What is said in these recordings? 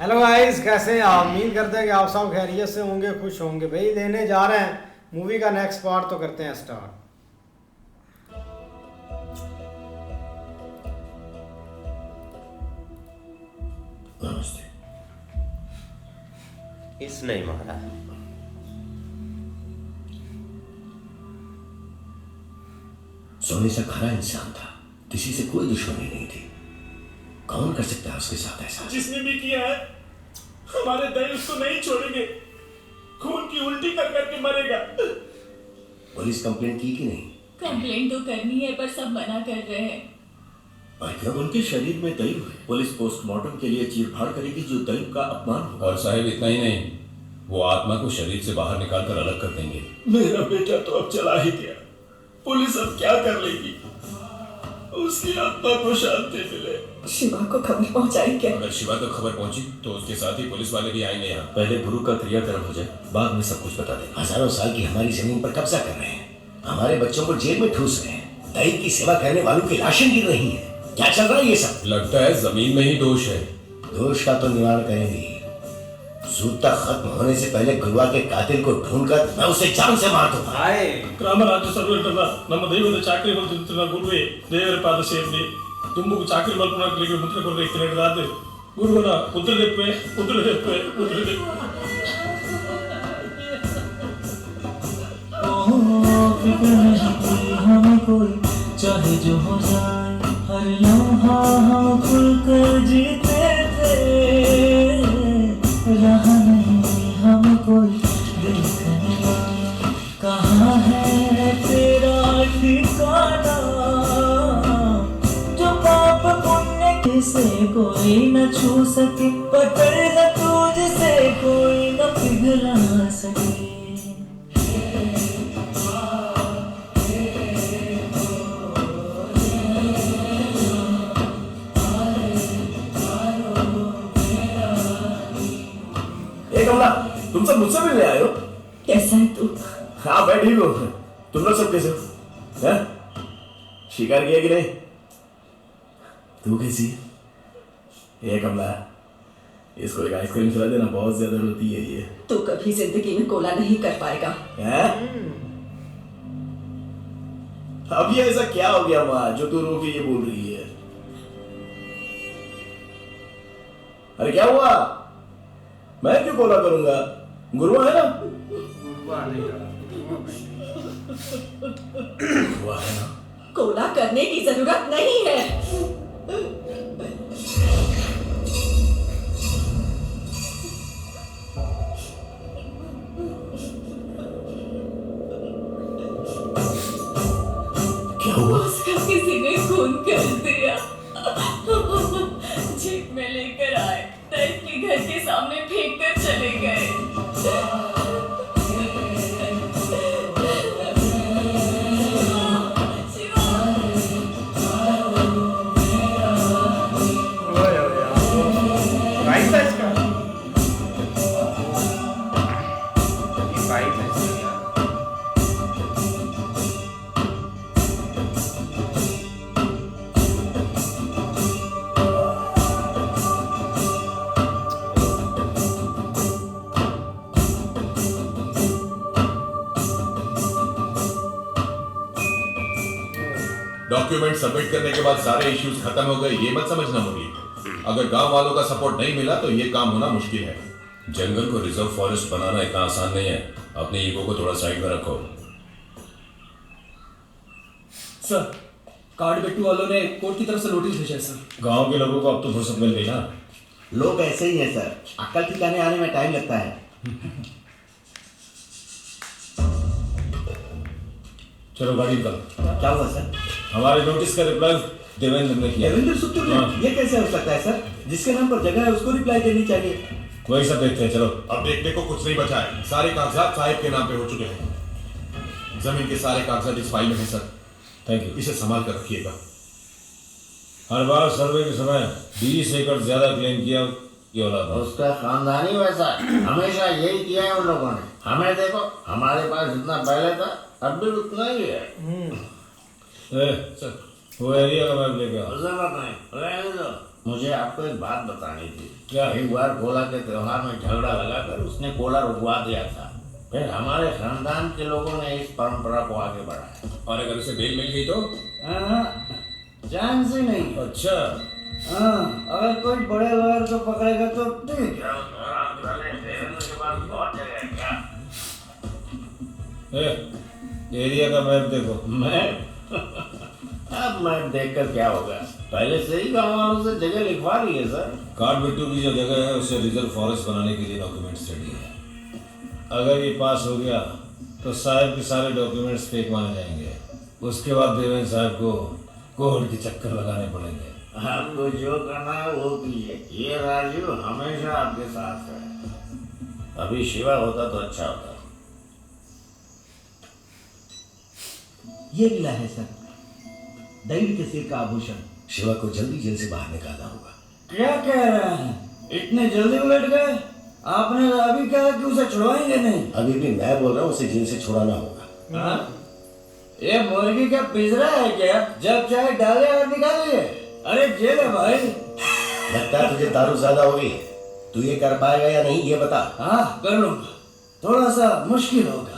Hello guys, कैसे हैं आप? उम्मीद करते हैं कि आप सब खैरियत से होंगे, खुश होंगे। भाई लेने जा रहे हैं मूवी का नेक्स्ट पार्ट, तो करते हैं स्टार्ट। नमस्ते। इसने ही मारा। सोनी से खरा इंसान था, किसी से कोई दुश्मनी नहीं थी। कौन कर सकता है उसके साथ ऐसा? जिसने भी किया है, हमारे दही उसको नहीं छोड़ेंगे। खून की उल्टी कर करके मरेगा। पुलिस कंप्लेंट की कि नहीं? कंप्लेंट तो करनी है, पर सब मना कर रहे हैं। और क्या उनके शरीर में दही है? पुलिस पोस्टमार्टम के लिए चीरफाड़ करेगी जो दही का अपमान हो। और साहिब इतना ही नहीं, वो आत्मा को शरीर से बाहर निकालकर अलग कर देंगे। मेरा बेटा तो अब चला ही गया, पुलिस अब क्या कर लेगी? उसकी आत्मा को शांति मिले। शिवा को खबर पहुंचाई क्या? अगर शिवा को खबर पहुंची तो उसके साथ ही पुलिस वाले भी आएंगे यहाँ। पहले गुरु का क्रियाकर्म हो जाए, बाद में सब कुछ बता देंगे। हजारों साल की हमारी जमीन पर कब्जा कर रहे हैं, हमारे बच्चों को जेल में ठूस रहे हैं, दही की सेवा करने वालों की लाशें गिर रही हैं। क्या चल रहा है ये सब? लगता है जमीन में ही दोष है। दोष का तो निवारण करेंगे। सूता खत्म होने से पहले गुरुआ के कातिल को ढूंढकर मैं उसे जान से मार दूंगा। हाय ಗ್ರಾಮ ರಾಜ್ಯ ಸರ್ವೇಟದ ನಮ್ಮ ದೈವದ ಚಾಕರಿ ಹೊಂದುತ್ತಿರುವ ಗುರುವೇ, ದೇವರ ಪಾದ ಸೇರಿ ತುಂಬುಕು ಚಾಕರಿ ಮಲ್ಪನಾಗಲಿಕ್ಕೆ ಮುದ್ರೆ ಕೊಡಲಿಕ್ಕೆ ನಡೆದಾದ ಗುರುವನ ಪುತ್ರದೆಪ್ಪೆ ಪುತ್ರದೆಪ್ಪೆ ಪುತ್ರದೆಪ್ಪೆ हम कोई चाहे जो हो जाए, हर लम्हा हम खुलकर जीते थे। रहा नहीं हम कोई देखने वाला, कहाँ है तेरा ठिकाना? जो पाप पुण्य से कोई न छू सके, पकड़ न तुझसे कोई न पिघला सके। कमला, तुम सब मुझसे मिलने आए हो? कैसा है तू? हाँ मैं ठीक हूँ। तुम लोग सब कैसे हो? हैं? शिकार किया कि नहीं? तू कैसी है? ये कमला, इसको एक आइसक्रीम खिला देना, बहुत ज्यादा रोती है ये। तू कभी जिंदगी में कोला नहीं कर पाएगा। हैं? अब ये ऐसा क्या हो गया माँ जो तू रो के ये बोल रही है? अरे क्या हुआ? मैं क्यों कोला करूंगा? गुरुआ है ना? गुरुआ है ना? कोला करने की जरूरत नहीं है। क्या हुआ? उसका किसी ने खून कर दिया। जीप में लेकर आए, दैव के घर के सामने फेंक कर चले गए। राइट है इसका, ये राइट है इसका यार। डॉक्यूमेंट सबमिट करने के बाद सारे इश्यूज खत्म हो गए, ये मत समझना मुझे। अगर गांव वालों का सपोर्ट नहीं मिला तो ये काम होना मुश्किल है। जंगल को रिजर्व फॉरेस्ट बनाना इतना आसान नहीं है। अपने ईगो को थोड़ा साइड में रखो। सर, कार्ड बेटू वालों ने कोर्ट की तरफ से नोटिस भेजा है सर। गांव के लोगों को अब तो फुर्सत मिल गई ना। लोग ऐसे ही हैं सर, अक्ल ठिकाने आने में टाइम लगता है। चलो गाड़ी निकालो। क्या हुआ सर? हमारे नोटिस का रिप्लाई देवेंद्र ने किया। देवेंद्र सुत्तू ने? हाँ। ये कैसे हो सकता है सर? जिसके नाम पर जगह है उसको रिप्लाई देनी चाहिए। वही सब देखते हैं, चलो। अब देखने को कुछ नहीं बचा है, सारे कागजात साहिब के नाम पे हो चुके हैं। जमीन के सारे कागजात इस फाइल में है सर। Thank you. इसे संभाल कर रखिएगा। हर बार सर्वे के समय 20 एकड़ ज्यादा क्लेम किया ये औलाद है। उसका खानदानी वैसा है, हमेशा यही किया है उन लोगों ने। हमें देखो, हमारे पास जितना पहले था अब भी उतना ही है। सर वो एरिया का मैप लेके आओ। नहीं रहने दो। मुझे आपको एक बात बतानी थी। क्या? एक बार कोला के त्योहार में झगड़ा लगाकर उसने कोला रुकवा दिया था। फिर हमारे खानदान के लोगों ने इस परंपरा को आगे बढ़ाया। और अगर उसे बेल मिल गई तो? जान से नहीं। अच्छा। अगर कोई बड़े लॉयर को पकड़ेगा तो ठीक है। एरिया का मैप देखो। मैं अब मैप देखकर क्या होगा, पहले से ही गाँव वालों से जगह लिखवा ली है सर। काठबिट्टू की जो जगह है उसे रिजर्व फॉरेस्ट बनाने के लिए डॉक्यूमेंट्स रेडी है। अगर ये पास हो गया तो साहब के सारे डॉक्यूमेंट्स फेक माने जाएंगे। उसके बाद देवेंद्र साहब को कोर्ट के चक्कर लगाने पड़ेंगे। आपको जो करना है वो कीजिए, ये राजू हमेशा आपके साथ है। अभी शिवा होता तो अच्छा होता। ये मिला है सर, दैव के सिर का आभूषण। शिवा को जल्दी जेल से बाहर निकालना होगा। क्या कह रहे हैं, इतने जल्दी उलट गए? आपने अभी कहा कि उसे छुड़वाएंगे नहीं। अभी भी मैं बोल रहा हूँ उसे जेल से छुड़ाना होगा। ये मुर्गी का पिंजरा है क्या? जब चाहे डाले और निकालिए। अरे जेल है भाई। लगता है तुझे दारू ज्यादा हो गई है। तू ये कर पाएगा या नहीं ये बता। हाँ कर लूंगा, थोड़ा सा मुश्किल होगा।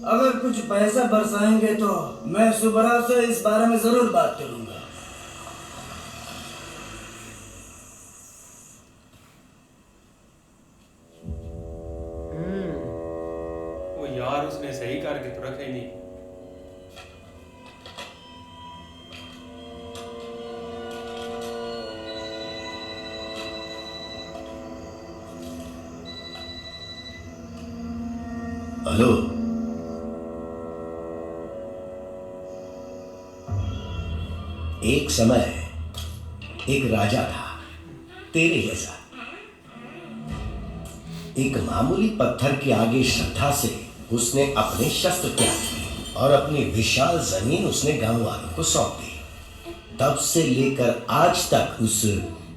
अगर कुछ पैसा बरसाएंगे तो मैं सुब्राव से इस बारे में जरूर बात करूंगा। वो यार उसने सही करके तो रखा ही नहीं। हेलो, एक समय एक राजा था तेरे जैसा। एक मामूली पत्थर के आगे श्रद्धा से उसने अपने शस्त्र त्याग किए और अपनी विशाल जमीन उसने गांव वालों को सौंप दी। तब से लेकर आज तक उस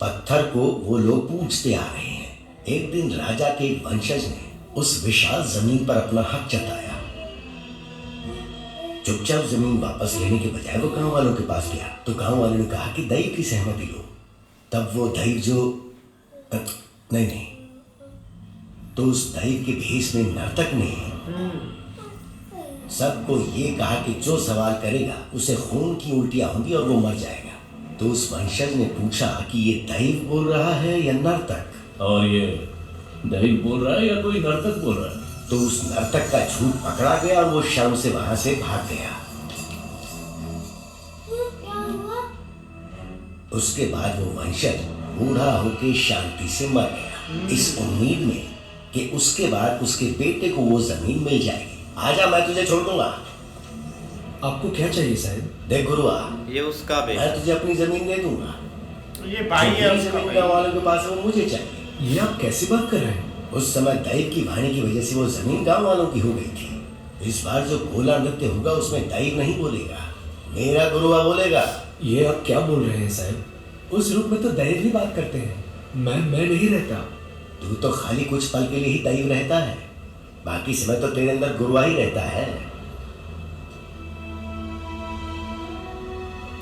पत्थर को वो लोग पूजते आ रहे हैं। एक दिन राजा के एक वंशज ने उस विशाल जमीन पर अपना हक जताया। चुपचाप जमीन वापस लेने के बजाय वो गांव वालों के पास गया तो गांव वालों ने कहा कि दैव की सहमति लो। तब वो दैव जो नहीं तो उस दैव के भेष में नर्तक ने सबको ये कहा कि जो सवाल करेगा उसे खून की उल्टियां होंगी और वो मर जाएगा। तो उस वंशज ने पूछा कि ये दैव बोल रहा है या नर्तक, और ये दैव बोल रहा है या कोई नर्तक बोल रहा है। तो उस नर्तक का झूठ पकड़ा गया और वो शर्म से वहां से भाग गया। उसके बाद वो वंशज बूढ़ा होकर शांति से मर गया, इस उम्मीद में कि उसके बाद उसके बेटे को वो जमीन मिल जाएगी। आजा, मैं तुझे छोड़ दूंगा। आपको क्या चाहिए साहब? देख गुरुआ, ये उसका बेटा। मैं तुझे अपनी जमीन दे दूंगा। ये भाई है उसका जमीन भाई। गाँव वालों के पास है, वो मुझे चाहिए। ये आप कैसी बात कर रहे हैं? उस समय दैव की वाणी की वजह से वो जमीन गांव वालों की हो गई थी। इस बार जो कोला नृत्य होगा उसमें दैव नहीं बोलेगा, मेरा गुरुआ बोलेगा। ये आप क्या बोल रहे हैं साहब? उस रूप में तो दैव ही बात करते हैं। मैं नहीं रहता। तू तो खाली कुछ पल के लिए ही दैव रहता है, बाकी समय तो तेरे अंदर गुरुआ ही रहता है।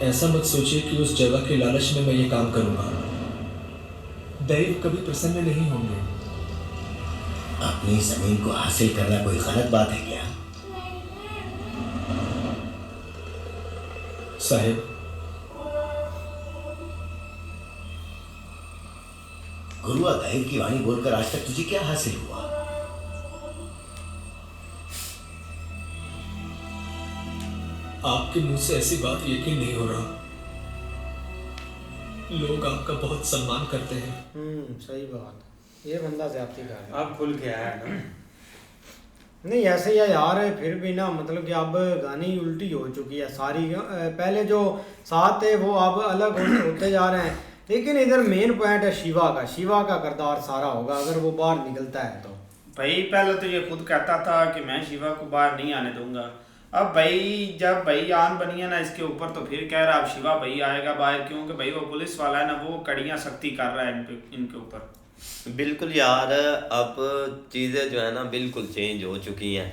ऐसा मत सोचिए कि उस जगह के लालच में मैं ये काम करूंगा। दैव कभी प्रसन्न नहीं होंगे। अपनी जमीन को हासिल करना कोई गलत बात है क्या? साहब, गुरुआ, दैव की वाणी बोलकर आज तक तुझे क्या हासिल हुआ? आपके मुंह से ऐसी बात यकीन नहीं हो रहा। लोग आपका बहुत सम्मान करते हैं। सही बात। ये बंदा ज्यादती कर रहा है। अब खुल के आया ना। नहीं ऐसे ही यार, फिर भी ना मतलब कि अब गानी उल्टी हो चुकी है सारी। पहले जो साथ थे वो अब अलग होते जा रहे हैं। लेकिन इधर मेन पॉइंट है शिवा का। शिवा का किरदार सारा होगा अगर वो बाहर निकलता है तो। भाई पहले तो ये खुद कहता था कि मैं शिवा को बाहर नहीं आने दूंगा। अब भाई जब भाई आन बनी है ना इसके ऊपर तो फिर कह रहा अब शिवा भाई आएगा बाहर, क्योंकि भाई वो पुलिस वाला है ना, वो कड़ियाँ सख्ती कर रहा है इनके ऊपर। बिल्कुल यार, अब चीज़ें जो है ना बिल्कुल चेंज हो चुकी हैं।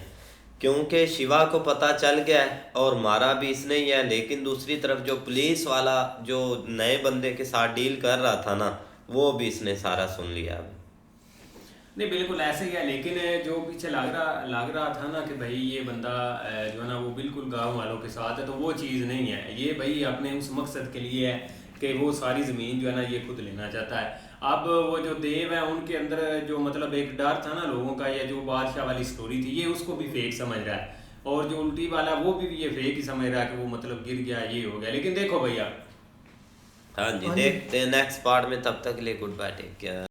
क्योंकि शिवा को पता चल गया है और मारा भी इसने ही है, लेकिन दूसरी तरफ जो पुलिस वाला जो नए बंदे के साथ डील कर रहा था ना, वो भी इसने सारा सुन लिया अब। नहीं बिल्कुल ऐसे ही है, लेकिन जो पीछे लग रहा था ना कि भाई ये बंदा जो है ना वो बिल्कुल गांव वालों के साथ है, तो वो चीज़ नहीं है। ये भाई अपने उस मकसद के लिए है कि वो सारी ज़मीन जो है ना ये खुद लेना चाहता है। अब वो जो देव है उनके अंदर जो मतलब एक डर था ना लोगों का, या जो बादशाह वाली स्टोरी थी, ये उसको भी फेक समझ रहा है, और जो उल्टी वाला वो भी ये फेक ही समझ रहा है कि वो मतलब गिर गया, ये हो गया। लेकिन देखो भैया, हाँ जी, देखते हैं नेक्स्ट पार्ट में। तब तक के लिए गुड बाय, टेक केयर।